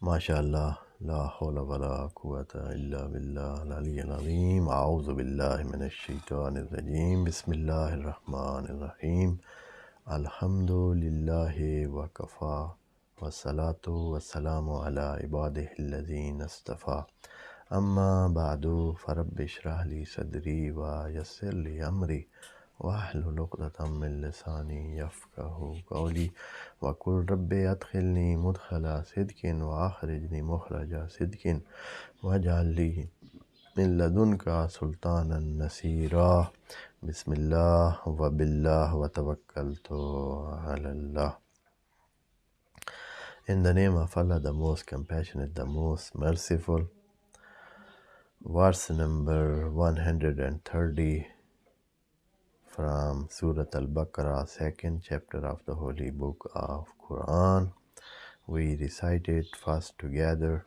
MashaAllah, la hawla wa la quwwata illa billah al-ali al-azim. A'udhu billahi minash shaitanir rajim. Bismillahir rahmanir rahim. Alhamdulillahi wa kafa. Wa salatu wa salamu ala ibadihi alladhina istafa. Amma ba'du, farabbi shrah li sadri wa yassir li amri. واحلل عقدة من لساني يفقه قولي وقل ربي أدخلني مدخل صدق وأخرجني مخرج صدق واجعل لي من لدنك سلطانا نصيرا بسم الله وبالله وتوكلت على الله. In the name of Allah, the most compassionate, the most merciful. Verse number 130 from Surah Al-Baqarah, second chapter of the Holy Book of Quran. We recite it first together.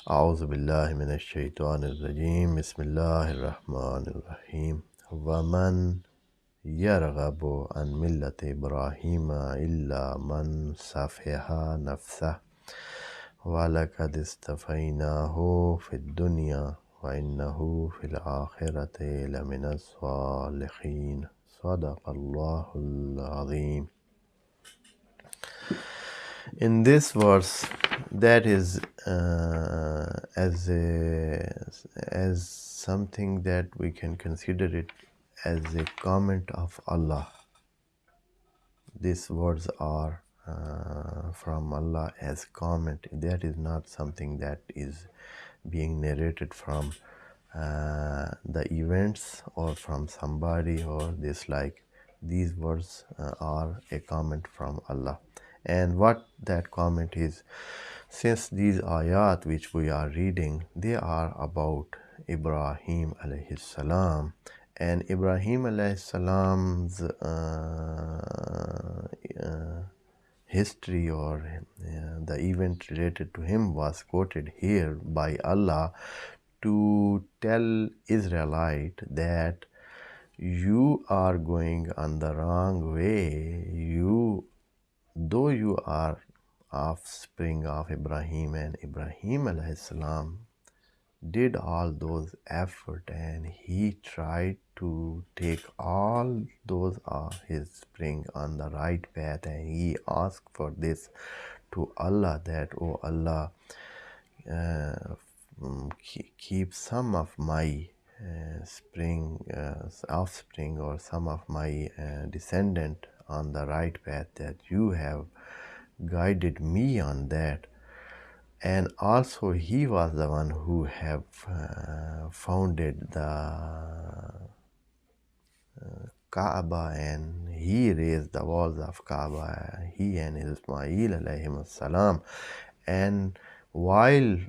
أعوذ بالله من الشيطان الرجيم بسم الله الرحمن الرحيم ومن يرغب عن ملة إبراهيم إلا من سفه نفسه ولقد اصطفيناه في الدنيا وإنه في الآخرة لمن الصالحين صدق الله العظيم. In this verse, that is as something that we can consider it as a comment of Allah. These words are from Allah as comment. That is not something that is being narrated from the events or from somebody or this like. These words are a comment from Allah. And what that comment is, since these ayat which we are reading, they are about Ibrahim alayhi salam, and Ibrahim alayhi salam's history or the event related to him was quoted here by Allah to tell Israelite that you are going on the wrong way. Though you are offspring of Ibrahim, and Ibrahim alayhi salam did all those effort and he tried to take all those his spring on the right path, and he asked for this to Allah that, oh Allah, keep some of my offspring or some of my descendant on the right path, that you have guided me on that. And also he was the one who have founded the Kaaba, and he raised the walls of Kaaba, he and Ismail alayhim salam. And while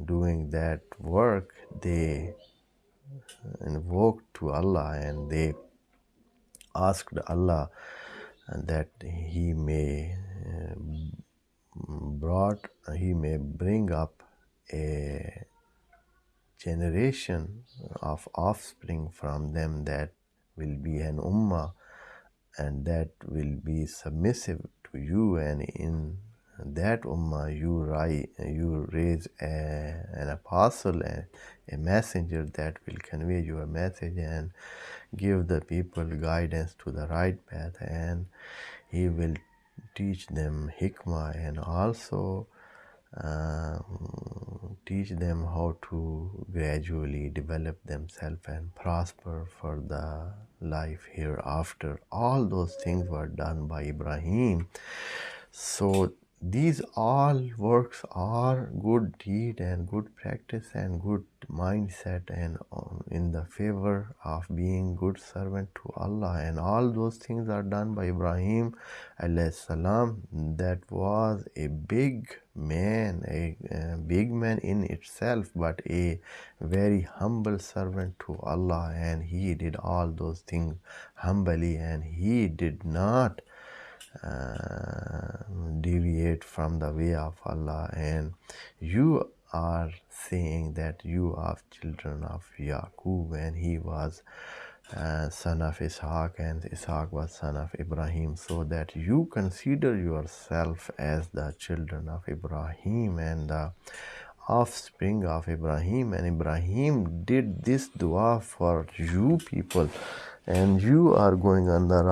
doing that work, they invoked to Allah and they asked Allah that he may bring up a generation of offspring from them that will be an ummah and that will be submissive to you, and in that ummah you raise an apostle, a messenger that will convey your message and give the people guidance to the right path, and he will teach them hikmah and also teach them how to gradually develop themselves and prosper for the life hereafter. All those things were done by Ibrahim. So these all works are good deed and good practice and good mindset and in the favor of being good servant to Allah, and all those things are done by Ibrahim alayhi salam. That was a big man, a big man in itself, but a very humble servant to Allah, and he did all those things humbly, and he did not deviate from the way of Allah. And you are saying that you are children of Yaqub, and he was son of Ishaq, and Ishaq was son of Ibrahim, so that you consider yourself as the children of Ibrahim and the offspring of Ibrahim. And Ibrahim did this dua for you people, and you are going on the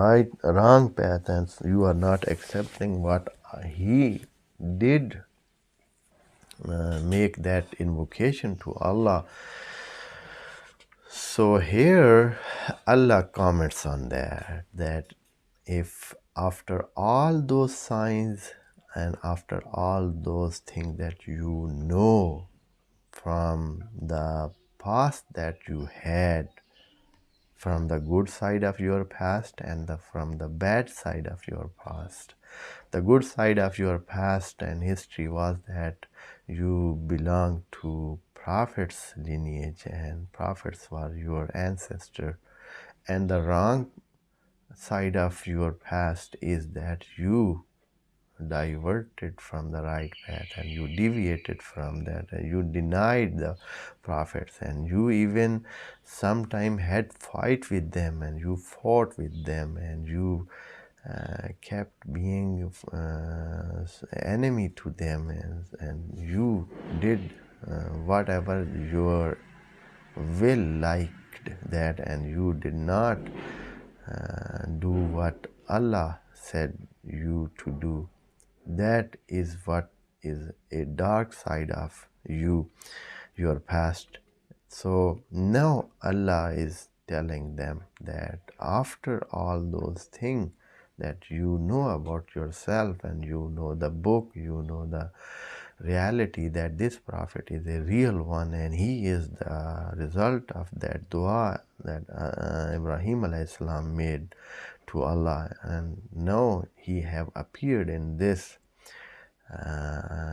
wrong path, and you are not accepting what he did. Make that invocation to Allah. So here Allah comments on that if after all those signs and after all those things that you know from the past that you had, from the good side of your past and from the bad side of your past. The good side of your past and history was that you belong to prophets lineage and prophets were your ancestor. And the wrong side of your past is that you diverted from the right path and you deviated from that and you denied the prophets and you even sometime had fight with them and you fought with them and you kept being enemy to them and you did whatever your will liked that and you did not do what Allah said you to do. That is what is a dark side of you, your past. So now Allah is telling them that after all those things that you know about yourself and you know the book, you know the reality that this prophet is a real one and he is the result of that dua that Ibrahim alayhi salam made to Allah, and now he have appeared in this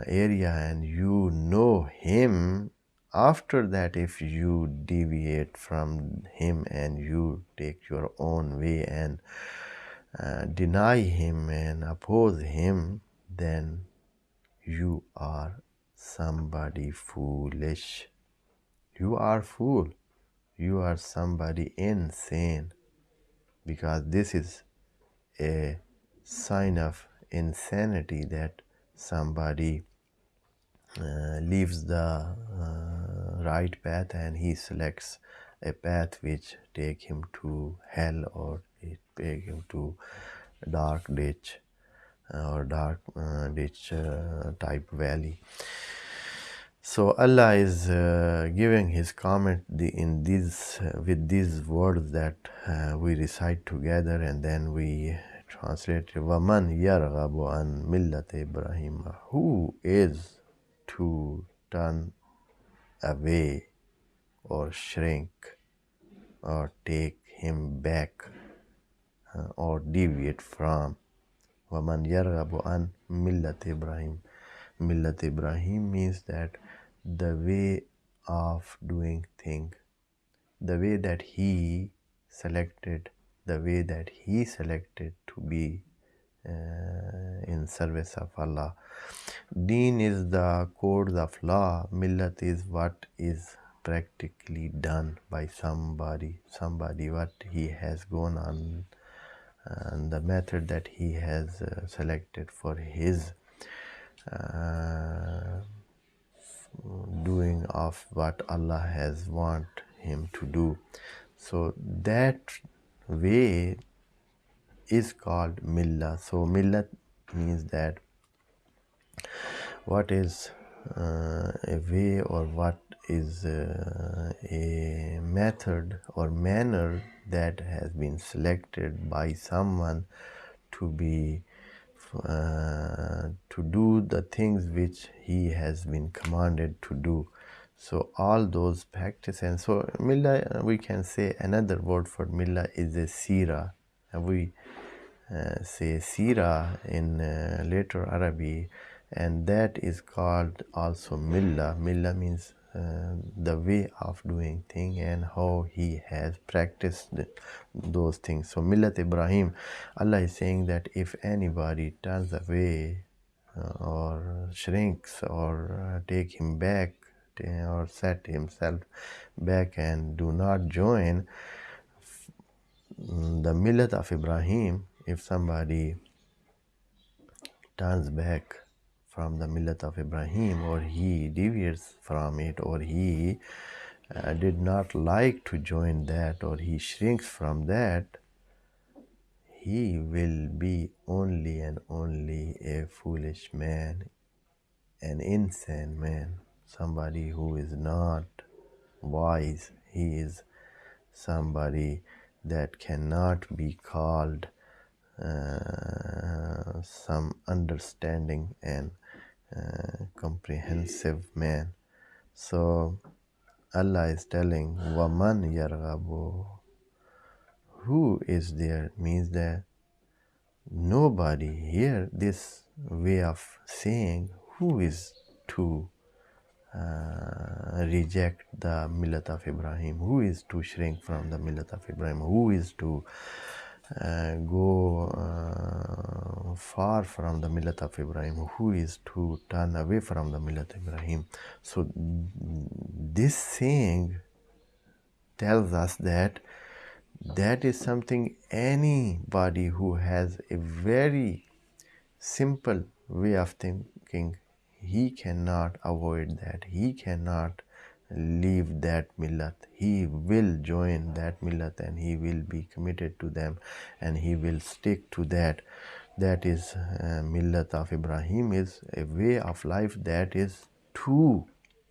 area and you know him. After that, if you deviate from him and you take your own way and deny him and oppose him, then you are somebody foolish. You are fool. You are somebody insane, because this is a sign of insanity that somebody leaves the right path and he selects a path which take him to hell or it take him to dark ditch or dark ditch type valley. So Allah is giving His comment in these with these words that we recite together and then we translate. وَمَنْ يَرْغَبُ عَنْ مِلَّةِ إِبْرَاهِيمَ, who is to turn away or shrink or take him back or deviate from. وَمَنْ يَرْغَبُ عَنْ مِلَّةِ إِبْرَاهِيمَ. Millat Ibrahim means that the way of doing things, the way that he selected, the way that he selected to be in service of Allah. Deen is the codes of law. Millat is what is practically done by somebody what he has gone on and the method that he has selected for his doing of what Allah has want him to do. So that way is called millah. So millat means that what is a way or what is a method or manner that has been selected by someone to be to do the things which he has been commanded to do. So all those practice, and so millah, we can say another word for millah is a sira. We say sira in later Arabic, and that is called also millah. Millah means the way of doing thing and how he has practiced those things. So millat Ibrahim, Allah is saying that if anybody turns away or shrinks or take him back or set himself back and do not join the millat of Ibrahim, if somebody turns back from the millat of Ibrahim, or he deviates from it, or he did not like to join that, or he shrinks from that, he will be only and only a foolish man, an insane man, somebody who is not wise. He is somebody that cannot be called some understanding and comprehensive man. So Allah is telling, Waman yarghabu, who is there, means that nobody here. This way of saying who is to reject the millat of Ibrahim, who is to shrink from the millat of Ibrahim, who is to go far from the millat of Ibrahim, who is to turn away from the millat of Ibrahim. So this saying tells us that that is something anybody who has a very simple way of thinking, he cannot avoid that. He cannot leave that millat. He will join that millat and he will be committed to them and he will stick to that. That is millat of Ibrahim is a way of life that is true,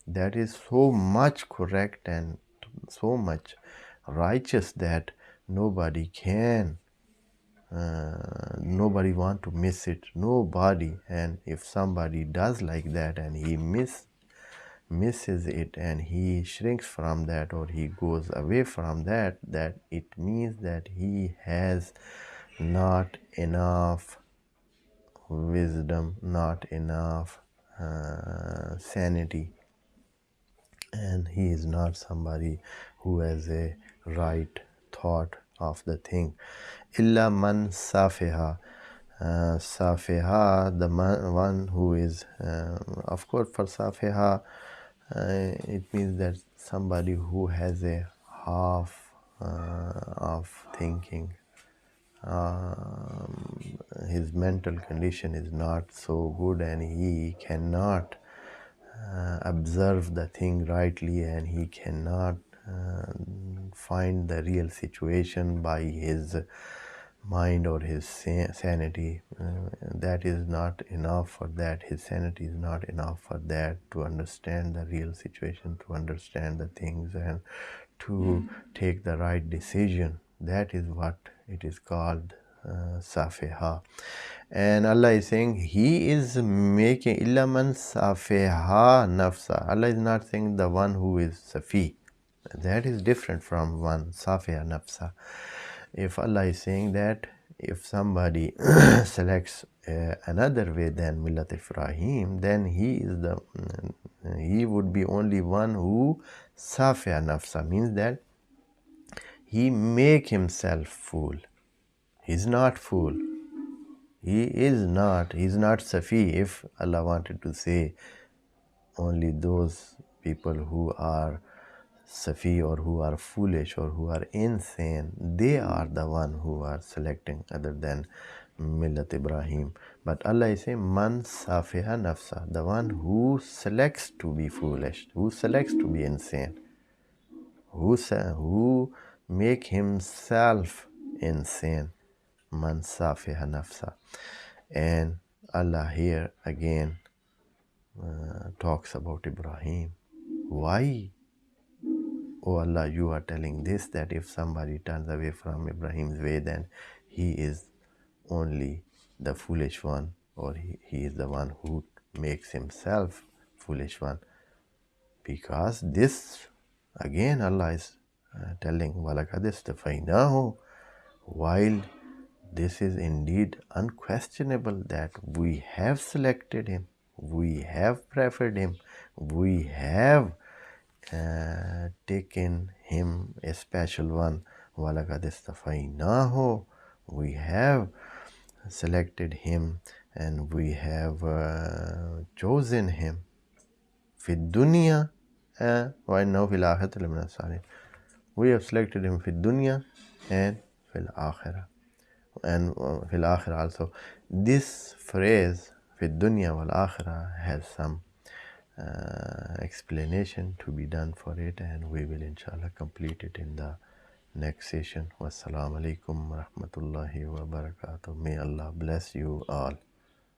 that is so much correct and so much righteous that nobody can nobody want to miss it, nobody. And if somebody does like that and he misses it and he shrinks from that or he goes away from that, that it means that he has not enough wisdom, not enough sanity, and he is not somebody who has a right thought of the thing. Illa man safiha. Safiha, the one who is, of course, for safiha, it means that somebody who has a half of thinking. His mental condition is not so good and he cannot observe the thing rightly and he cannot find the real situation by his mind or his sanity. That is not enough for that. His sanity is not enough for that to understand the real situation, to understand the things and to take the right decision. That is what it is called safiha. And Allah is saying He is making illa man safiha nafsa. Allah is not saying the one who is safi. That is different from one safiha nafsa. If Allah is saying that if somebody selects another way than Millat Ibrahim, then he would be only one who safiya nafsa, means that he make himself fool. He's not fool. He is not safi. If Allah wanted to say only those people who are safi or who are foolish or who are insane, they are the one who are selecting other than Millat Ibrahim. But Allah is saying man safiha nafsa, the one who selects to be foolish, who selects to be insane, who make himself insane, man safiha nafsa. And Allah here again talks about Ibrahim. Why? Oh Allah, you are telling this, that if somebody turns away from Ibrahim's way, then he is only the foolish one, or he is the one who makes himself foolish one. Because this, again Allah is telling, وَلَقَدْ اسْتَفَيْنَاهُ, while this is indeed unquestionable that we have selected him, we have preferred him, we have taken him a special one. وَلَقَدْ اسْتَفَيْنَاهُ, we have selected him and we have chosen him. فِي الدُّنْيَا وَإِنَّهُ فِي الْآخِرَةِ لَمِنَ الصَّالِحِينَ. We have selected him في الدنيا and في fil akhirah. And fil akhirah also. This phrase, fil dunya wal akhirah, has some explanation to be done for it, and we will inshallah complete it in the next session. Wassalamu alaikum wa rahmatullahi wa barakatuh. May Allah bless you all.